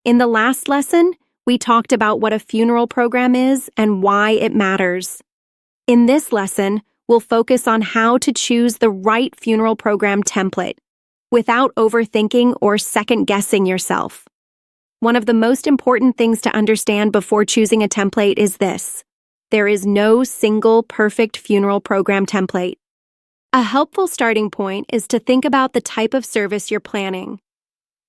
In the last lesson, we talked about what a funeral program is and why it matters. In this lesson, we'll focus on how to choose the right funeral program template without overthinking or second-guessing yourself. One of the most important things to understand before choosing a template is this: there is no single perfect funeral program template. A helpful starting point is to think about the type of service you're planning.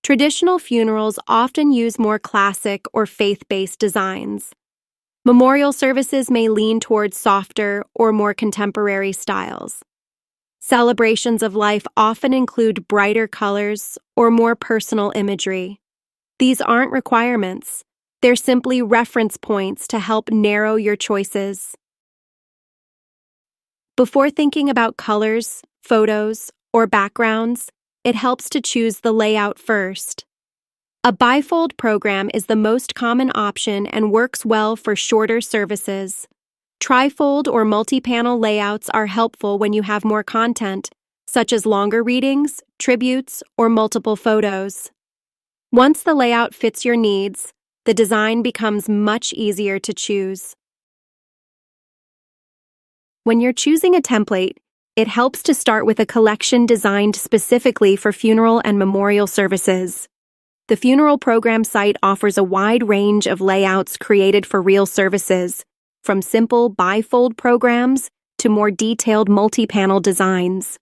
Traditional funerals often use more classic or faith-based designs. Memorial services may lean towards softer or more contemporary styles. Celebrations of life often include brighter colors or more personal imagery. These aren't requirements. They're simply reference points to help narrow your choices. Before thinking about colors, photos, or backgrounds, it helps to choose the layout first. A bifold program is the most common option and works well for shorter services. Trifold or multi-panel layouts are helpful when you have more content, such as longer readings, tributes, or multiple photos. Once the layout fits your needs, the design becomes much easier to choose. When you're choosing a template, it helps to start with a collection designed specifically for funeral and memorial services. The funeral program site offers a wide range of layouts created for real services, from simple bifold programs to more detailed multi-panel designs.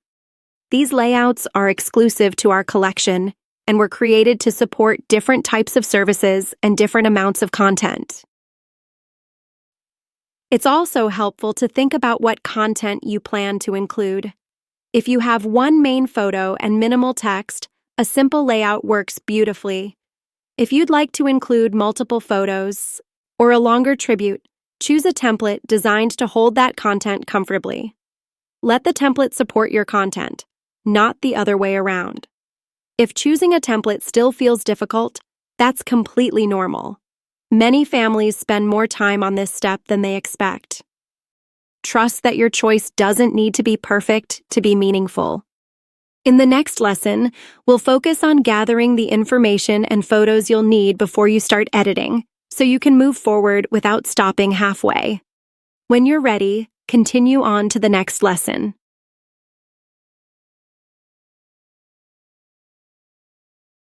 These layouts are exclusive to our collection and were created to support different types of services and different amounts of content. It's also helpful to think about what content you plan to include. If you have one main photo and minimal text, a simple layout works beautifully. If you'd like to include multiple photos or a longer tribute, choose a template designed to hold that content comfortably. Let the template support your content, not the other way around. If choosing a template still feels difficult, that's completely normal. Many families spend more time on this step than they expect. Trust that your choice doesn't need to be perfect to be meaningful. In the next lesson, we'll focus on gathering the information and photos you'll need before you start editing, so you can move forward without stopping halfway. When you're ready, continue on to the next lesson.